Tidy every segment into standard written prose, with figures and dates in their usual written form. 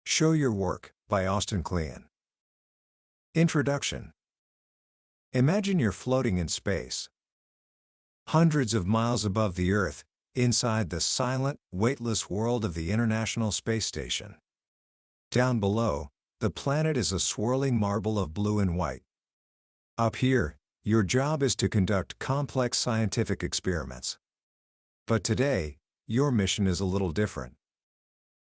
Show Your Work by Austin Kleon. Introduction. Imagine you're floating in space, hundreds of miles above the Earth, inside the silent, weightless world of the International Space Station. Down below, the planet is a swirling marble of blue and white. Up here, your job is to conduct complex scientific experiments. But today, your mission is a little different.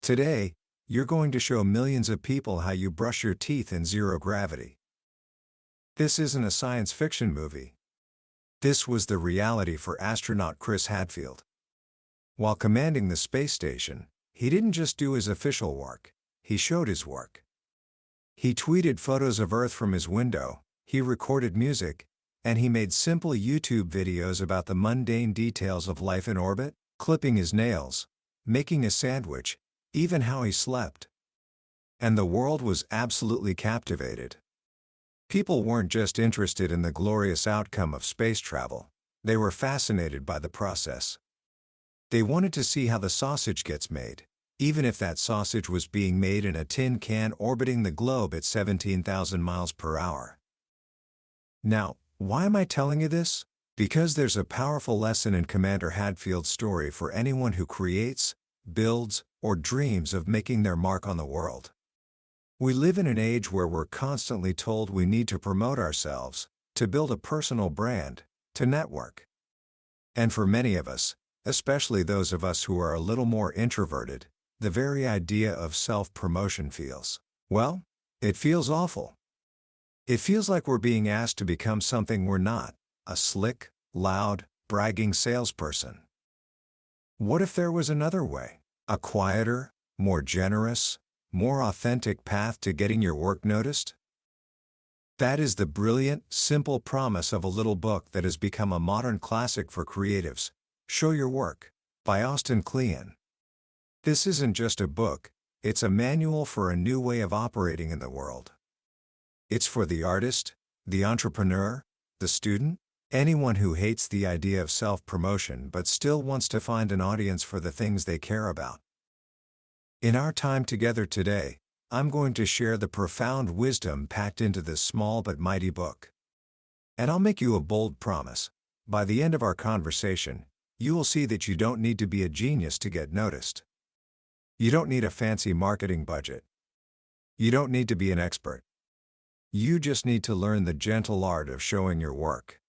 Today, you're going to show millions of people how you brush your teeth in zero gravity. This isn't a science fiction movie. This was the reality for astronaut Chris Hadfield. While commanding the space station, he didn't just do his official work, he showed his work. He tweeted photos of Earth from his window, he recorded music, and he made simple YouTube videos about the mundane details of life in orbit, clipping his nails, making a sandwich, even how he slept. And the world was absolutely captivated. People weren't just interested in the glorious outcome of space travel, they were fascinated by the process. They wanted to see how the sausage gets made, even if that sausage was being made in a tin can orbiting the globe at 17,000 miles per hour. Now, why am I telling you this? Because there's a powerful lesson in Commander Hadfield's story for anyone who creates, builds, or dreams of making their mark on the world. We live in an age where we're constantly told we need to promote ourselves, to build a personal brand, to network. And for many of us, especially those of us who are a little more introverted, the very idea of self-promotion feels, well, it feels awful. It feels like we're being asked to become something we're not, a slick, loud, bragging salesperson. What if there was another way? A quieter, more generous, more authentic path to getting your work noticed? That is the brilliant, simple promise of a little book that has become a modern classic for creatives, Show Your Work, by Austin Kleon. This isn't just a book, it's a manual for a new way of operating in the world. It's for the artist, the entrepreneur, the student, anyone who hates the idea of self-promotion but still wants to find an audience for the things they care about. In our time together today, I'm going to share the profound wisdom packed into this small but mighty book. And I'll make you a bold promise. By the end of our conversation, you will see that you don't need to be a genius to get noticed. You don't need a fancy marketing budget. You don't need to be an expert. You just need to learn the gentle art of showing your work.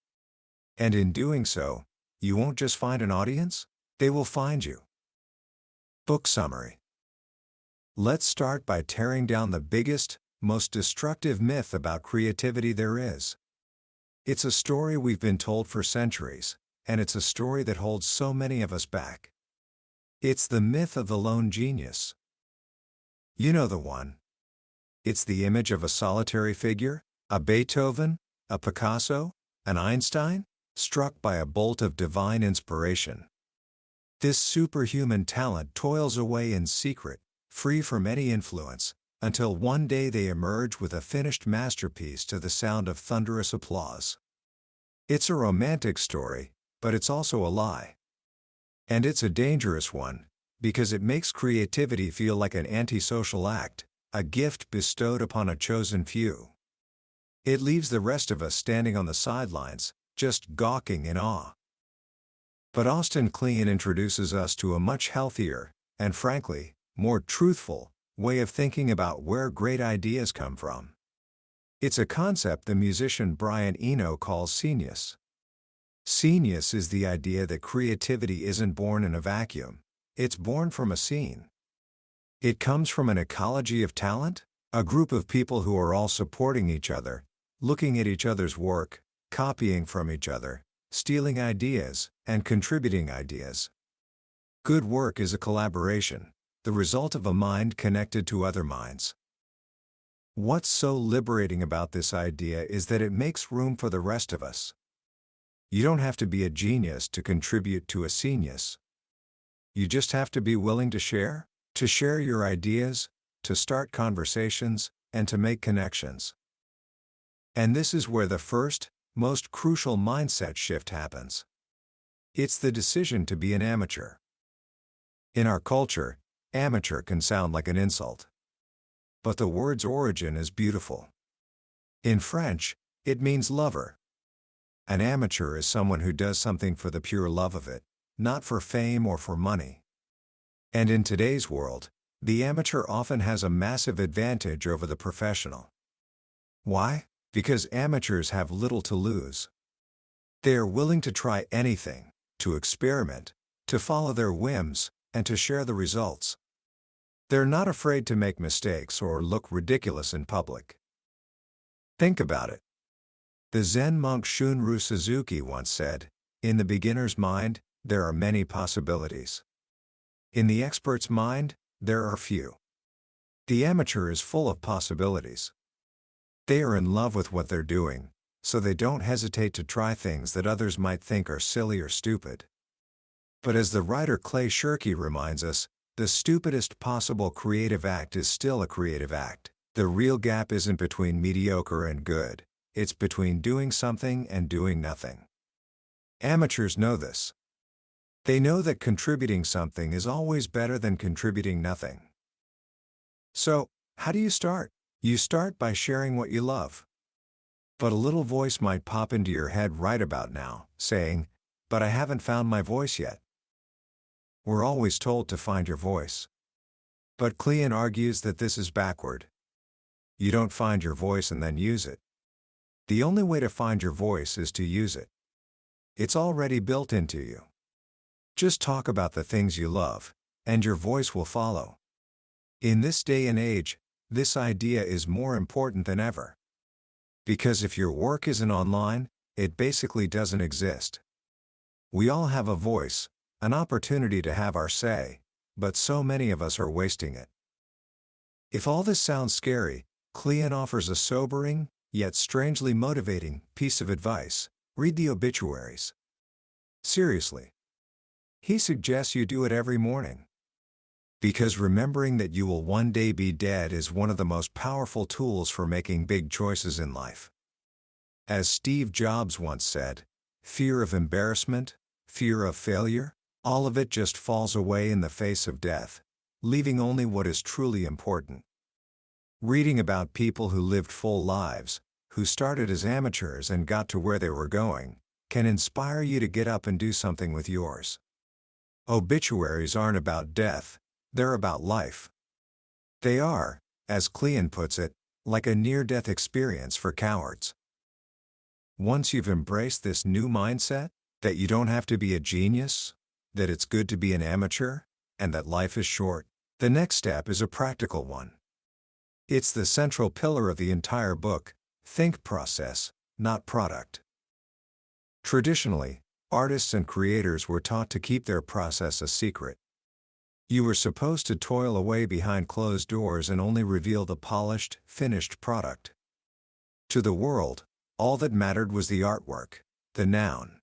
And in doing so, you won't just find an audience, they will find you. Book summary. Let's start by tearing down the biggest, most destructive myth about creativity there is. It's a story we've been told for centuries, and it's a story that holds so many of us back. It's the myth of the lone genius. You know the one. It's the image of a solitary figure, a Beethoven, a Picasso, an Einstein, struck by a bolt of divine inspiration. This superhuman talent toils away in secret, free from any influence, until one day they emerge with a finished masterpiece to the sound of thunderous applause. It's a romantic story, but it's also a lie. And it's a dangerous one, because it makes creativity feel like an antisocial act, a gift bestowed upon a chosen few. It leaves the rest of us standing on the sidelines, just gawking in awe. But Austin Kleon introduces us to a much healthier, and frankly, more truthful, way of thinking about where great ideas come from. It's a concept the musician Brian Eno calls scenius. Scenius is the idea that creativity isn't born in a vacuum, it's born from a scene. It comes from an ecology of talent, a group of people who are all supporting each other, looking at each other's work, copying from each other, stealing ideas, and contributing ideas. Good work is a collaboration, the result of a mind connected to other minds. What's so liberating about this idea is that it makes room for the rest of us. You don't have to be a genius to contribute to a scenius. You just have to be willing to share your ideas, to start conversations, and to make connections. And this is where the first, most crucial mindset shift happens. It's the decision to be an amateur. In our culture, amateur can sound like an insult. but the word's origin is beautiful. In French, it means lover. An amateur is someone who does something for the pure love of it, not for fame or for money. And in today's world, the amateur often has a massive advantage over the professional. Why? Because amateurs have little to lose. They are willing to try anything, to experiment, to follow their whims, and to share the results. They're not afraid to make mistakes or look ridiculous in public. Think about it. The Zen monk Shunryu Suzuki once said, "In the beginner's mind, there are many possibilities. In the expert's mind, there are few." The amateur is full of possibilities. They are in love with what they're doing, so they don't hesitate to try things that others might think are silly or stupid. But as the writer Clay Shirky reminds us, the stupidest possible creative act is still a creative act. The real gap isn't between mediocre and good, it's between doing something and doing nothing. Amateurs know this. They know that contributing something is always better than contributing nothing. So, how do you start? You start by sharing what you love. But a little voice might pop into your head right about now, saying, "But I haven't found my voice yet." We're always told to find your voice. But Kleon argues that this is backward. You don't find your voice and then use it. The only way to find your voice is to use it. It's already built into you. Just talk about the things you love, and your voice will follow. In this day and age, this idea is more important than ever. Because if your work isn't online, it basically doesn't exist. We all have a voice, an opportunity to have our say, but so many of us are wasting it. If all this sounds scary, Kleon offers a sobering, yet strangely motivating, piece of advice: read the obituaries. Seriously. He suggests you do it every morning. Because remembering that you will one day be dead is one of the most powerful tools for making big choices in life. As Steve Jobs once said, fear of embarrassment, fear of failure, all of it just falls away in the face of death, leaving only what is truly important. Reading about people who lived full lives, who started as amateurs and got to where they were going, can inspire you to get up and do something with yours. Obituaries aren't about death, they're about life. They are, as Kleon puts it, like a near-death experience for cowards. Once you've embraced this new mindset, that you don't have to be a genius, that it's good to be an amateur, and that life is short, the next step is a practical one. It's the central pillar of the entire book: think process, not product. Traditionally, artists and creators were taught to keep their process a secret. You were supposed to toil away behind closed doors and only reveal the polished, finished product. To the world, all that mattered was the artwork, the noun.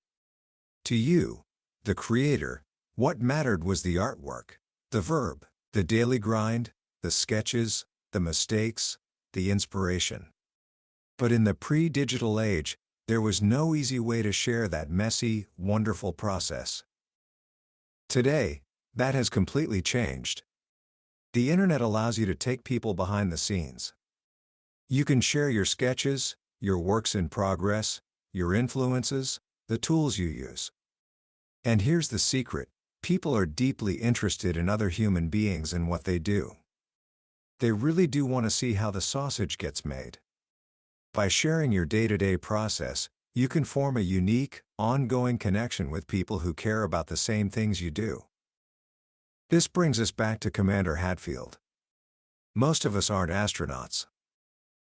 To you, the creator, what mattered was the artwork, the verb, the daily grind, the sketches, the mistakes, the inspiration. But in the pre-digital age, there was no easy way to share that messy, wonderful process. Today, that has completely changed. The internet allows you to take people behind the scenes. You can share your sketches, your works in progress, your influences, the tools you use. And here's the secret: people are deeply interested in other human beings and what they do. They really do want to see how the sausage gets made. By sharing your day-to-day process, you can form a unique, ongoing connection with people who care about the same things you do. This brings us back to Commander Hatfield. Most of us aren't astronauts.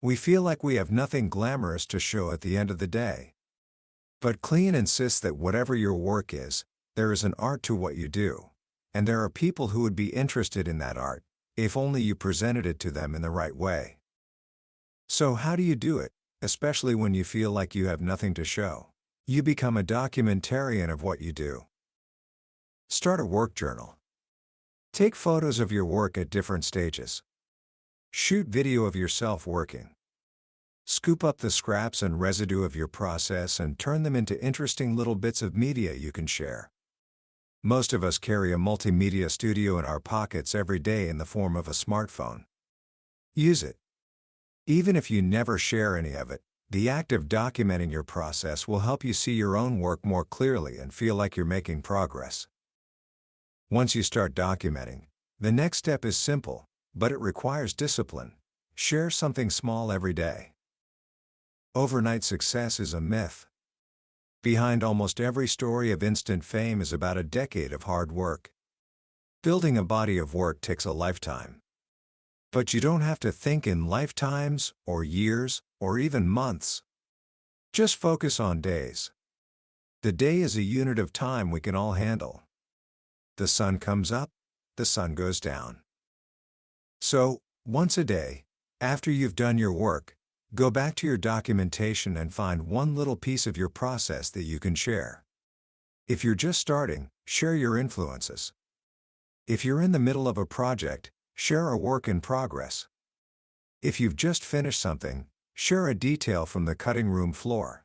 We feel like we have nothing glamorous to show at the end of the day. But Kleon insists that whatever your work is, there is an art to what you do, and there are people who would be interested in that art, if only you presented it to them in the right way. So how do you do it, especially when you feel like you have nothing to show? You become a documentarian of what you do. Start a work journal. Take photos of your work at different stages. Shoot video of yourself working. Scoop up the scraps and residue of your process and turn them into interesting little bits of media you can share. Most of us carry a multimedia studio in our pockets every day in the form of a smartphone. Use it. Even if you never share any of it, the act of documenting your process will help you see your own work more clearly and feel like you're making progress. Once you start documenting, the next step is simple, but it requires discipline. Share something small every day. Overnight success is a myth. Behind almost every story of instant fame is about a decade of hard work. Building a body of work takes a lifetime. But you don't have to think in lifetimes, or years, or even months. Just focus on days. The day is a unit of time we can all handle. The sun comes up, the sun goes down. So, once a day, after you've done your work, go back to your documentation and find one little piece of your process that you can share. If you're just starting, share your influences. If you're in the middle of a project, share a work in progress. If you've just finished something, share a detail from the cutting room floor.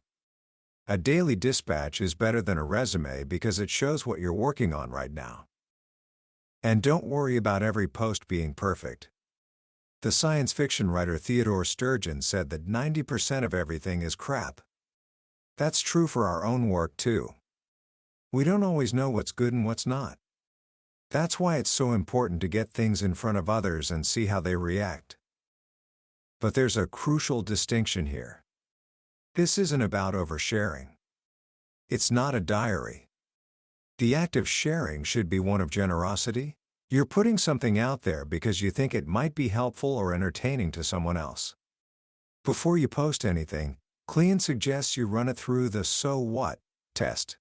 A daily dispatch is better than a resume because it shows what you're working on right now. And don't worry about every post being perfect. The science fiction writer Theodore Sturgeon said that 90% of everything is crap. That's true for our own work too. We don't always know what's good and what's not. That's why it's so important to get things in front of others and see how they react. But there's a crucial distinction here. This isn't about oversharing. It's not a diary. The act of sharing should be one of generosity. You're putting something out there because you think it might be helpful or entertaining to someone else. Before you post anything, Kleon suggests you run it through the "so what" test.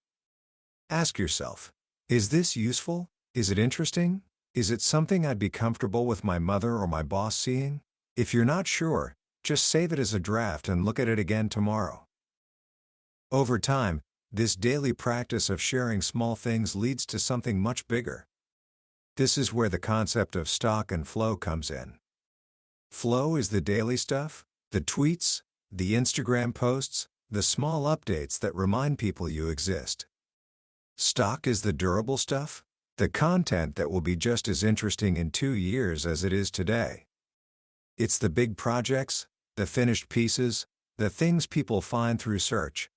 Ask yourself, is this useful? Is it interesting? Is it something I'd be comfortable with my mother or my boss seeing? If you're not sure, just save it as a draft and look at it again tomorrow. Over time, this daily practice of sharing small things leads to something much bigger. This is where the concept of stock and flow comes in. Flow is the daily stuff, the tweets, the Instagram posts, the small updates that remind people you exist. Stock is the durable stuff, the content that will be just as interesting in 2 years as it is today. It's the big projects, the finished pieces, the things people find through search.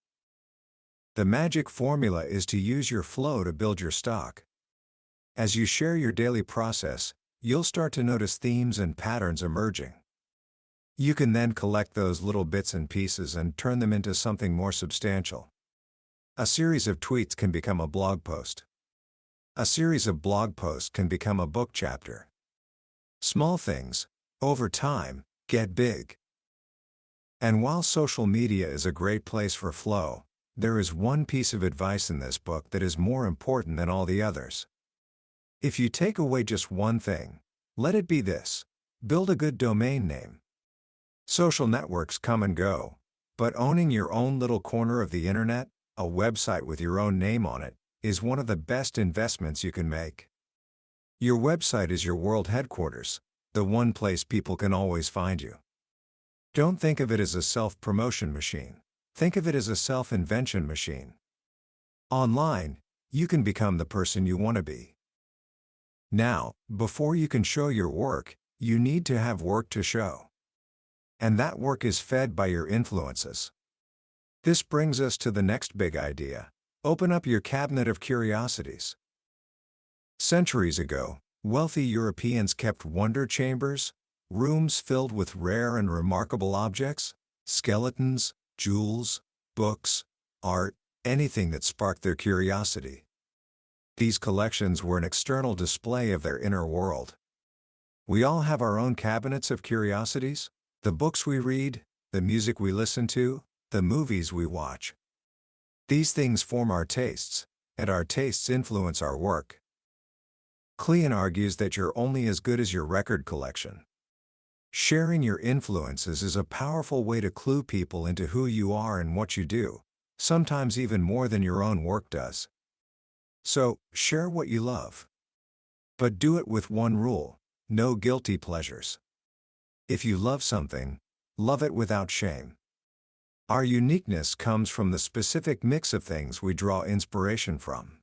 The magic formula is to use your flow to build your stock. As you share your daily process, you'll start to notice themes and patterns emerging. You can then collect those little bits and pieces and turn them into something more substantial. A series of tweets can become a blog post. A series of blog posts can become a book chapter. Small things, over time, get big. And while social media is a great place for flow, there is one piece of advice in this book that is more important than all the others. If you take away just one thing, let it be this: build a good domain name. Social networks come and go, but owning your own little corner of the internet, a website with your own name on it, is one of the best investments you can make. Your website is your world headquarters, the one place people can always find you. Don't think of it as a self-promotion machine. Think of it as a self-invention machine. Online, you can become the person you want to be. Now, before you can show your work, you need to have work to show. And that work is fed by your influences. This brings us to the next big idea: open up your cabinet of curiosities. Centuries ago, wealthy Europeans kept wonder chambers, rooms filled with rare and remarkable objects, skeletons, jewels, books, art, anything that sparked their curiosity. These collections were an external display of their inner world. We all have our own cabinets of curiosities: the books we read, the music we listen to, the movies we watch. These things form our tastes, and our tastes influence our work. Kleon argues that you're only as good as your record collection. Sharing your influences is a powerful way to clue people into who you are and what you do, sometimes even more than your own work does. So, share what you love. But do it with one rule: no guilty pleasures. If you love something, love it without shame. Our uniqueness comes from the specific mix of things we draw inspiration from.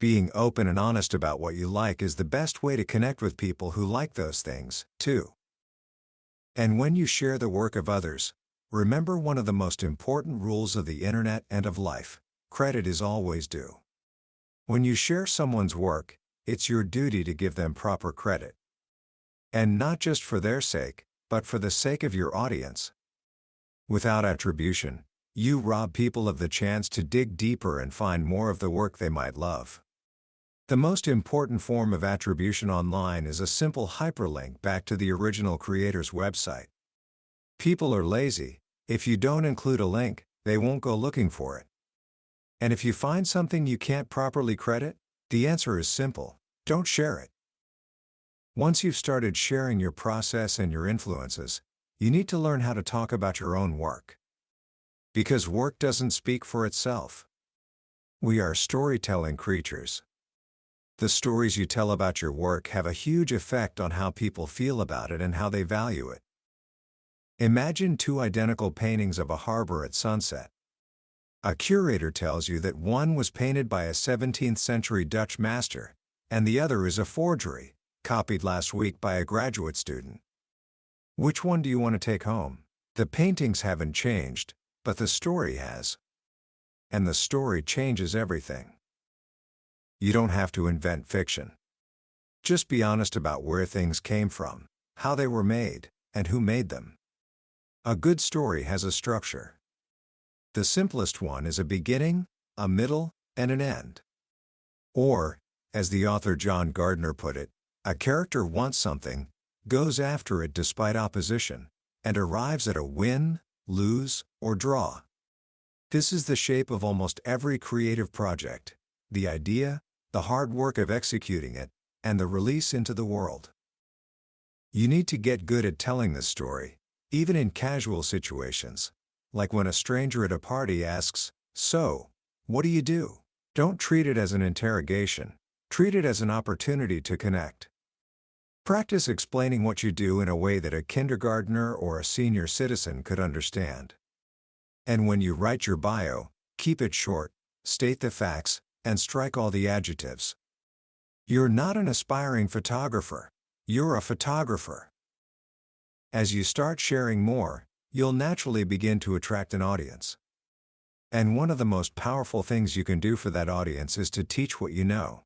Being open and honest about what you like is the best way to connect with people who like those things, too. And when you share the work of others, remember one of the most important rules of the internet and of life: credit is always due. When you share someone's work, it's your duty to give them proper credit. And not just for their sake, but for the sake of your audience. Without attribution, you rob people of the chance to dig deeper and find more of the work they might love. The most important form of attribution online is a simple hyperlink back to the original creator's website. People are lazy. If you don't include a link, they won't go looking for it. And if you find something you can't properly credit, the answer is simple: don't share it. Once you've started sharing your process and your influences, you need to learn how to talk about your own work. Because work doesn't speak for itself. We are storytelling creatures. The stories you tell about your work have a huge effect on how people feel about it and how they value it. Imagine two identical paintings of a harbor at sunset. A curator tells you that one was painted by a 17th century Dutch master, and the other is a forgery, copied last week by a graduate student. Which one do you want to take home? The paintings haven't changed, but the story has. And the story changes everything. You don't have to invent fiction. Just be honest about where things came from, how they were made, and who made them. A good story has a structure. The simplest one is a beginning, a middle, and an end. Or, as the author John Gardner put it, a character wants something, goes after it despite opposition, and arrives at a win, lose, or draw. This is the shape of almost every creative project: the idea, the hard work of executing it, and the release into the world. You need to get good at telling this story, even in casual situations, like when a stranger at a party asks, "So, what do you do?" Don't treat it as an interrogation. Treat it as an opportunity to connect. Practice explaining what you do in a way that a kindergartner or a senior citizen could understand. And when you write your bio, keep it short, state the facts, and strike all the adjectives. You're not an aspiring photographer. You're a photographer. As you start sharing more, you'll naturally begin to attract an audience. And one of the most powerful things you can do for that audience is to teach what you know.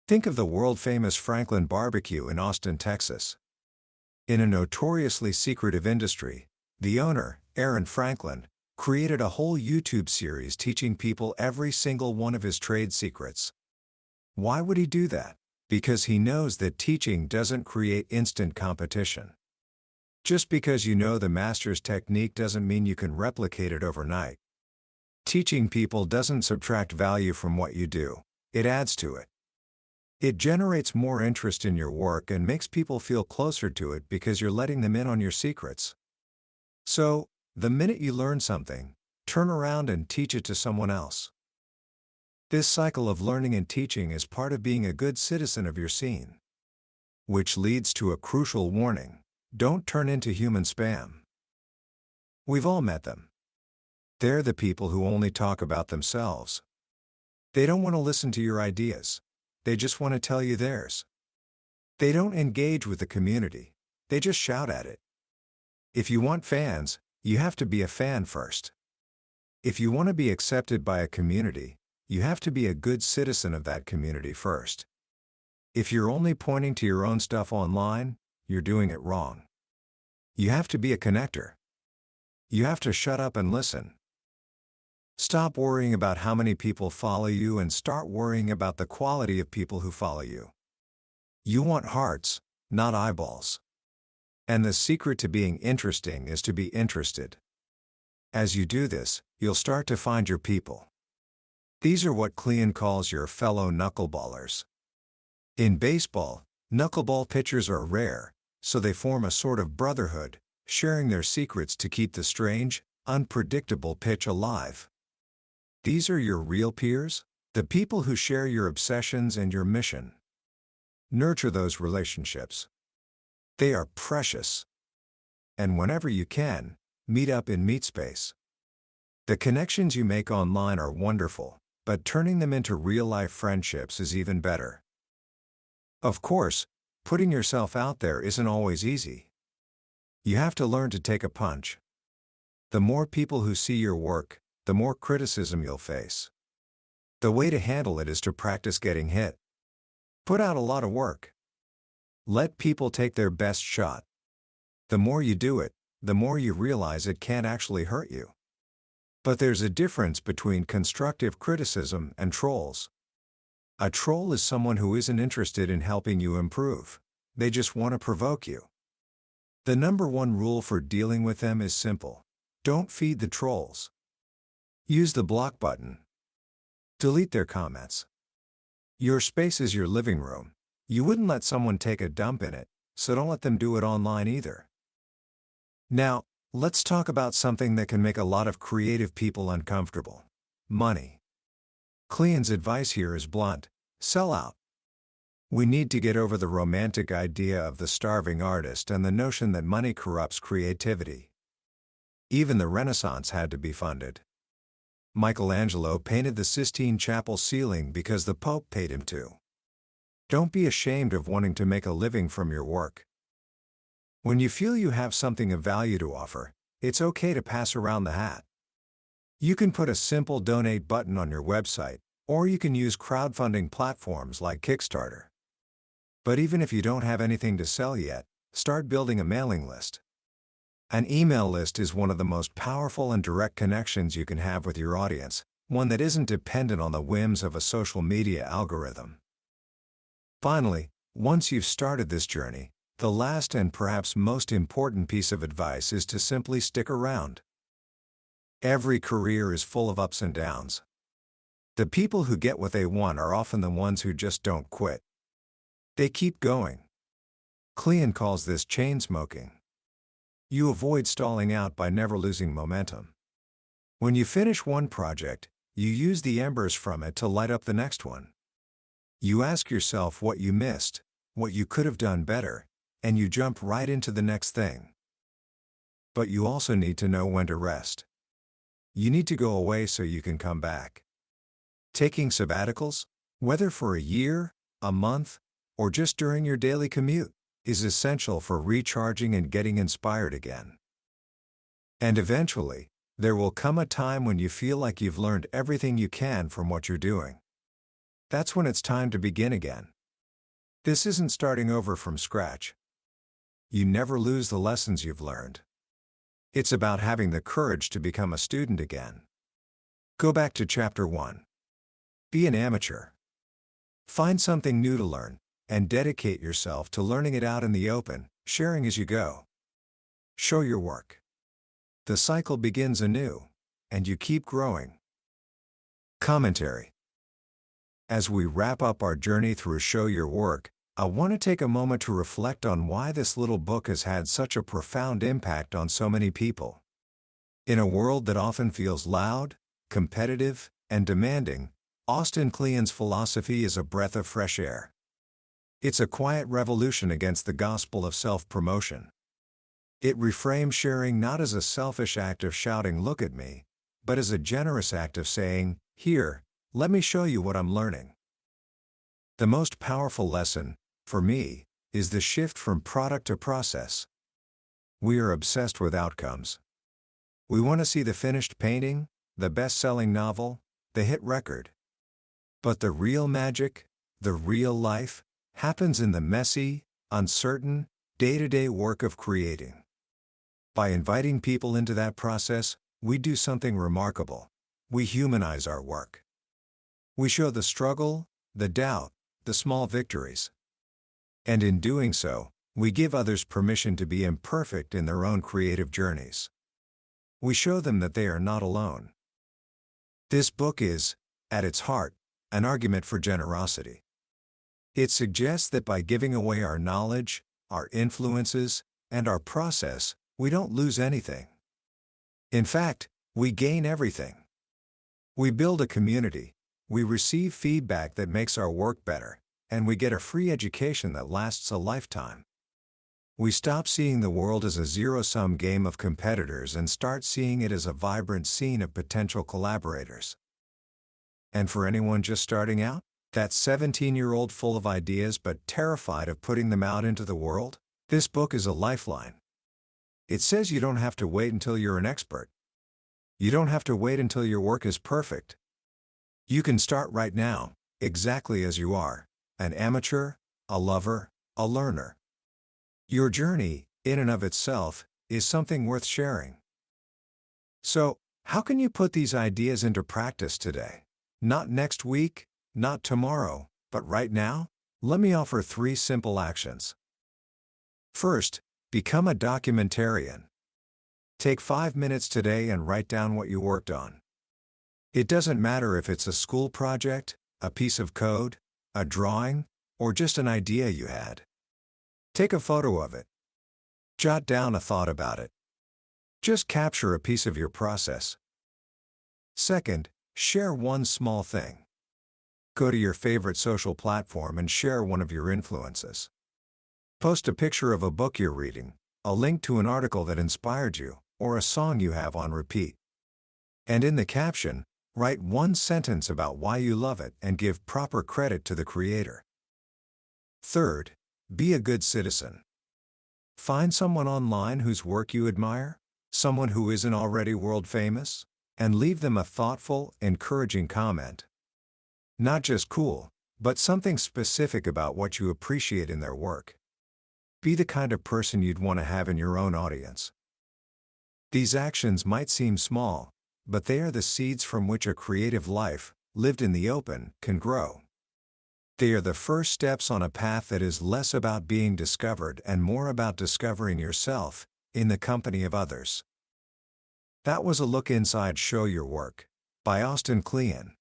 Think of the world-famous Franklin Barbecue in Austin, Texas. In a notoriously secretive industry, the owner, Aaron Franklin, created a whole YouTube series teaching people every single one of his trade secrets. Why would he do that? Because he knows that teaching doesn't create instant competition. Just because you know the master's technique doesn't mean you can replicate it overnight. Teaching people doesn't subtract value from what you do, it adds to it. It generates more interest in your work and makes people feel closer to it because you're letting them in on your secrets. So, the minute you learn something, turn around and teach it to someone else. This cycle of learning and teaching is part of being a good citizen of your scene. Which leads to a crucial warning: don't turn into human spam. We've all met them. They're the people who only talk about themselves. They don't want to listen to your ideas. They just want to tell you theirs. They don't engage with the community. They just shout at it. If you want fans, you have to be a fan first. If you want to be accepted by a community, you have to be a good citizen of that community first. If you're only pointing to your own stuff online, you're doing it wrong. You have to be a connector. You have to shut up and listen. Stop worrying about how many people follow you and start worrying about the quality of people who follow you. You want hearts, not eyeballs. And the secret to being interesting is to be interested. As you do this, you'll start to find your people. These are what Kleon calls your fellow knuckleballers. In baseball, knuckleball pitchers are rare, so they form a sort of brotherhood, sharing their secrets to keep the strange, unpredictable pitch alive. These are your real peers, the people who share your obsessions and your mission. Nurture those relationships. They are precious. And whenever you can, meet up in MeetSpace. The connections you make online are wonderful, but turning them into real-life friendships is even better. Of course, putting yourself out there isn't always easy. You have to learn to take a punch. The more people who see your work, the more criticism you'll face. The way to handle it is to practice getting hit. Put out a lot of work. Let people take their best shot. The more you do it, the more you realize it can't actually hurt you. But there's a difference between constructive criticism and trolls. A troll is someone who isn't interested in helping you improve. They just want to provoke you. The number one rule for dealing with them is simple. Don't feed the trolls. Use the block button. Delete their comments. Your space is your living room. You wouldn't let someone take a dump in it, so don't let them do it online either. Now, let's talk about something that can make a lot of creative people uncomfortable. Money. Kleon's advice here is blunt. Sell out. We need to get over the romantic idea of the starving artist and the notion that money corrupts creativity. Even the Renaissance had to be funded. Michelangelo painted the Sistine Chapel ceiling because the Pope paid him to. Don't be ashamed of wanting to make a living from your work. When you feel you have something of value to offer, it's okay to pass around the hat. You can put a simple donate button on your website, or you can use crowdfunding platforms like Kickstarter. But even if you don't have anything to sell yet, start building a mailing list. An email list is one of the most powerful and direct connections you can have with your audience, one that isn't dependent on the whims of a social media algorithm. Finally, once you've started this journey, the last and perhaps most important piece of advice is to simply stick around. Every career is full of ups and downs. The people who get what they want are often the ones who just don't quit. They keep going. Kleon calls this chain smoking. You avoid stalling out by never losing momentum. When you finish one project, you use the embers from it to light up the next one. You ask yourself what you missed, what you could have done better, and you jump right into the next thing. But you also need to know when to rest. You need to go away so you can come back. Taking sabbaticals, whether for a year, a month, or just during your daily commute, is essential for recharging and getting inspired again. And eventually, there will come a time when you feel like you've learned everything you can from what you're doing. That's when it's time to begin again. This isn't starting over from scratch. You never lose the lessons you've learned. It's about having the courage to become a student again. Go back to Chapter 1. Be an amateur. Find something new to learn, and dedicate yourself to learning it out in the open, sharing as you go. Show your work. The cycle begins anew, and you keep growing. Commentary. As we wrap up our journey through Show Your Work, I want to take a moment to reflect on why this little book has had such a profound impact on so many people. In a world that often feels loud, competitive, and demanding, Austin Kleon's philosophy is a breath of fresh air. It's a quiet revolution against the gospel of self-promotion. It reframes sharing not as a selfish act of shouting, "Look at me," but as a generous act of saying, "Here, let me show you what I'm learning." The most powerful lesson, for me, is the shift from product to process. We are obsessed with outcomes. We want to see the finished painting, the best-selling novel, the hit record. But the real magic, the real life, happens in the messy, uncertain, day-to-day work of creating. By inviting people into that process, we do something remarkable. We humanize our work. We show the struggle, the doubt, the small victories. And in doing so, we give others permission to be imperfect in their own creative journeys. We show them that they are not alone. This book is, at its heart, an argument for generosity. It suggests that by giving away our knowledge, our influences, and our process, we don't lose anything. In fact, we gain everything. We build a community, we receive feedback that makes our work better, and we get a free education that lasts a lifetime. We stop seeing the world as a zero-sum game of competitors and start seeing it as a vibrant scene of potential collaborators. And for anyone just starting out, that 17-year-old full of ideas but terrified of putting them out into the world, this book is a lifeline. It says you don't have to wait until you're an expert. You don't have to wait until your work is perfect. You can start right now, exactly as you are, an amateur, a lover, a learner. Your journey, in and of itself, is something worth sharing. So, how can you put these ideas into practice today? Not next week, not tomorrow, but right now? Let me offer 3 simple actions. First, become a documentarian. Take 5 minutes today and write down what you worked on. It doesn't matter if it's a school project, a piece of code, a drawing, or just an idea you had. Take a photo of it. Jot down a thought about it. Just capture a piece of your process. Second, share one small thing. Go to your favorite social platform and share one of your influences. Post a picture of a book you're reading, a link to an article that inspired you, or a song you have on repeat. And in the caption, write one sentence about why you love it and give proper credit to the creator. Third, be a good citizen. Find someone online whose work you admire, someone who isn't already world famous, and leave them a thoughtful, encouraging comment. Not just cool, but something specific about what you appreciate in their work. Be the kind of person you'd want to have in your own audience. These actions might seem small, but they are the seeds from which a creative life, lived in the open, can grow. They are the first steps on a path that is less about being discovered and more about discovering yourself, in the company of others. That was a look inside Show Your Work, by Austin Kleon.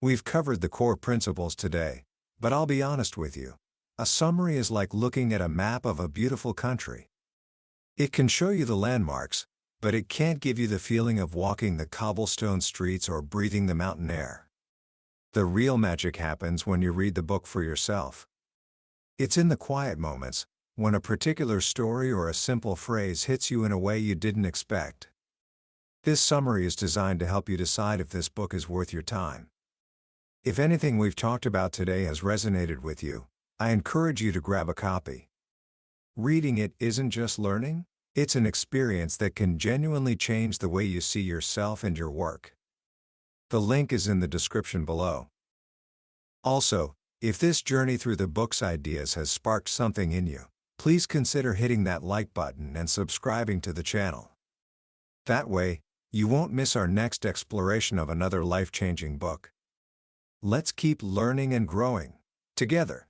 We've covered the core principles today, but I'll be honest with you. A summary is like looking at a map of a beautiful country. It can show you the landmarks, but it can't give you the feeling of walking the cobblestone streets or breathing the mountain air. The real magic happens when you read the book for yourself. It's in the quiet moments, when a particular story or a simple phrase hits you in a way you didn't expect. This summary is designed to help you decide if this book is worth your time. If anything we've talked about today has resonated with you, I encourage you to grab a copy. Reading it isn't just learning, it's an experience that can genuinely change the way you see yourself and your work. The link is in the description below. Also, if this journey through the book's ideas has sparked something in you, please consider hitting that like button and subscribing to the channel. That way, you won't miss our next exploration of another life-changing book. Let's keep learning and growing together.